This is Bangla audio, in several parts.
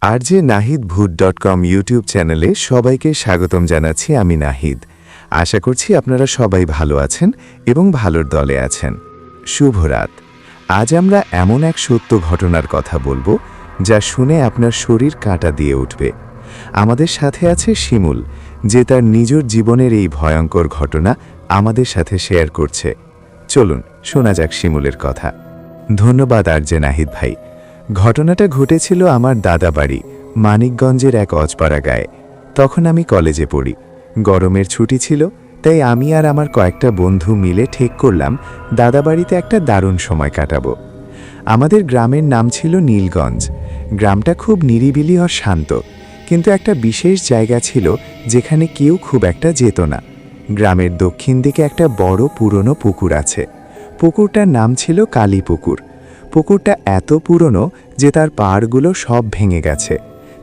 আরজে নাহিদ ভূত.com ইউটিউব চ্যানেলে সবাইকে স্বাগতম জানাচ্ছি। আমি নাহিদ। আশা করছি আপনারা সবাই ভালো আছেন এবং ভালোর দলে আছেন। শুভ রাত। আজ আমরা এমন এক সত্য ঘটনার কথা বলবো যা শুনে আপনার শরীর কাঁটা দিয়ে উঠবে। আমাদের সাথে আছে শিমুল, যে তার নিজের জীবনের এই ভয়ঙ্কর ঘটনা আমাদের সাথে শেয়ার করছে। চলুন শোনা যাক শিমুলের কথা। ধন্যবাদ আরজে নাহিদ ভাই। ঘটনাটা ঘটেছিল আমার দাদাবাড়ি মানিকগঞ্জের এক অজপাড়া গায়ে। তখন আমি কলেজে পড়ি। গরমের ছুটি ছিল, তাই আমি আর আমার কয়েকটা বন্ধু মিলে ঠিক করলাম দাদাবাড়িতে একটা দারুণ সময় কাটাবো। আমাদের গ্রামের নাম ছিল নীলগঞ্জ। গ্রামটা খুব নিরিবিলি ও শান্ত, কিন্তু একটা বিশেষ জায়গা ছিল যেখানে কেউ খুব একটা যেত না। গ্রামের দক্ষিণ দিকে একটা বড় পুরনো পুকুর আছে। পুকুরটার নাম ছিল কালী পুকুর। পুকুরটা এত পুরনো যে তার পাড়গুলো সব ভেঙে গেছে।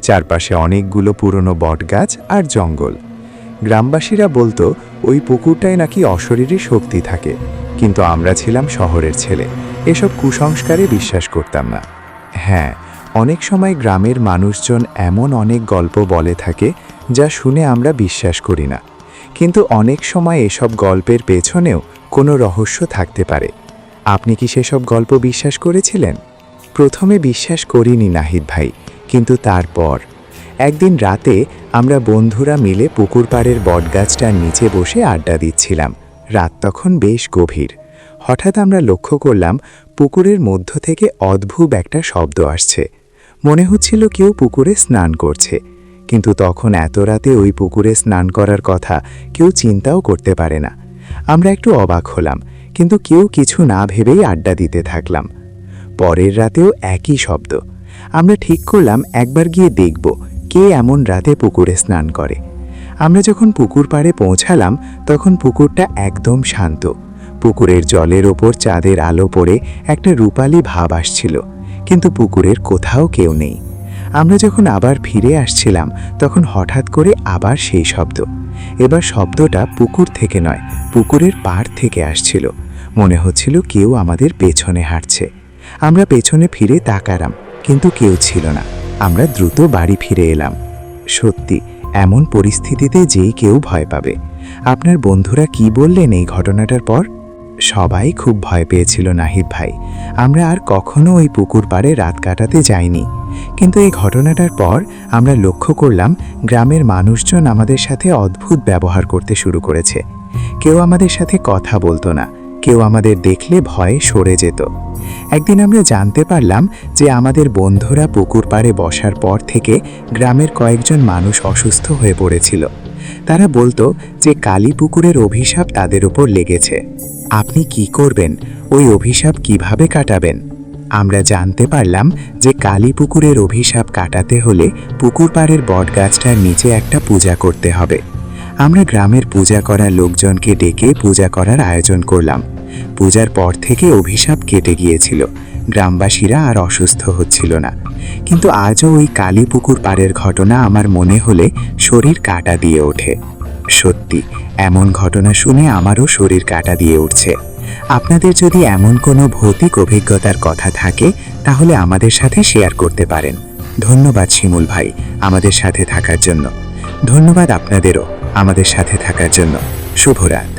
চারপাশে অনেকগুলো পুরনো বটগাছ আর জঙ্গল। গ্রামবাসীরা বলতো ওই পুকুরটায় নাকি অশরীরী শক্তি থাকে, কিন্তু আমরা ছিলাম শহরের ছেলে, এসব কুসংস্কারে বিশ্বাস করতাম না। হ্যাঁ, অনেক সময় গ্রামের মানুষজন এমন অনেক গল্প বলে থাকে যা শুনে আমরা বিশ্বাস করি না, কিন্তু অনেক সময় এসব গল্পের পেছনেও কোনো রহস্য থাকতে পারে। আপনি কি সেসব গল্প বিশ্বাস করেছিলেন? প্রথমে বিশ্বাস করিনি নাহিদ ভাই, কিন্তু তারপর একদিন রাতে আমরা বন্ধুরা মিলে পুকুর পাড়ের বটগাছটার নিচে বসে আড্ডা দিচ্ছিলাম। রাত তখন বেশ গভীর। হঠাৎ আমরা লক্ষ্য করলাম পুকুরের মধ্য থেকে অদ্ভুত একটা শব্দ আসছে। মনে হচ্ছিল কেউ পুকুরে স্নান করছে, কিন্তু তখন এত রাতে ওই পুকুরে স্নান করার কথা কেউ চিন্তাও করতে পারে না। আমরা একটু অবাক হলাম, কিন্তু কেউ কিছু না ভেবেই আড্ডা দিতে থাকলাম। পরের রাতেও একই শব্দ। আমরা ঠিক করলাম একবার গিয়ে দেখব কে এমন রাতে পুকুরে স্নান করে। আমরা যখন পুকুর পাড়ে পৌঁছালাম তখন পুকুরটা একদম শান্ত। পুকুরের জলের ওপর চাঁদের আলো পড়ে একটা রূপালী ভাব আসছিল, কিন্তু পুকুরের কোথাও কেউ নেই। আমরা যখন আবার ফিরে আসছিলাম তখন হঠাৎ করে আবার সেই শব্দ। এবার শব্দটা পুকুর থেকে নয়, পুকুরের পাড় থেকে আসছিল। মনে হচ্ছিল কেউ আমাদের পেছনে হাঁটছে। আমরা পেছনে ফিরে তাকালাম, কিন্তু কেউ ছিল না। আমরা দ্রুত বাড়ি ফিরে এলাম। সত্যি, এমন পরিস্থিতিতে যেই কেউ ভয় পাবে। আপনার বন্ধুরা কি বললেন এই ঘটনাটার পর? সবাই খুব ভয় পেয়েছিল নাহিদ ভাই। আমরা আর কখনো ওই পুকুর পাড়ে রাত কাটাতে যাইনি। কিন্তু এই ঘটনাটার পর আমরা লক্ষ্য করলাম গ্রামের মানুষজন আমাদের সাথে অদ্ভুত ব্যবহার করতে শুরু করেছে। কেউ আমাদের সাথে কথা বলতো না, কেউ আমাদের দেখলে ভয়ে সরে যেত। একদিন আমরা জানতে পারলাম যে আমাদের বন্ধুরা পুকুর পাড়ে বসার পর থেকে গ্রামের কয়েকজন মানুষ অসুস্থ হয়ে পড়েছিল। তারা বলতো যে কালী পুকুরের অভিশাপ তাদের উপর লেগেছে। আপনি কি করবেন? ওই অভিশাপ কিভাবে কাটাবেন? আমরা জানতে পারলাম যে কালী পুকুরের অভিশাপ কাটাতে হলে পুকুর পাড়ের বটগাছটার নিচে একটা পূজা করতে হবে। আমরা গ্রামের পূজা করা লোকজনকে ডেকে পূজা করার আয়োজন করলাম। পূজার পর থেকে অভিশাপ কেটে গিয়েছিল। গ্রামবাসীরা আর অসুস্থ হচ্ছিল না। কিন্তু আজও ওই কালী পুকুর পাড়ের ঘটনা আমার মনে হলে শরীর কাঁটা দিয়ে ওঠে। সত্যি, এমন ঘটনা শুনে আমারও শরীর কাঁটা দিয়ে উঠছে। আপনাদের যদি এমন কোনো ভৌতিক অভিজ্ঞতার কথা থাকে তাহলে আমাদের সাথে শেয়ার করতে পারেন। ধন্যবাদ শিমুল ভাই আমাদের সাথে থাকার জন্য। ধন্যবাদ আপনাদেরও আমাদের সাথে থাকার জন্য। শুভরাত।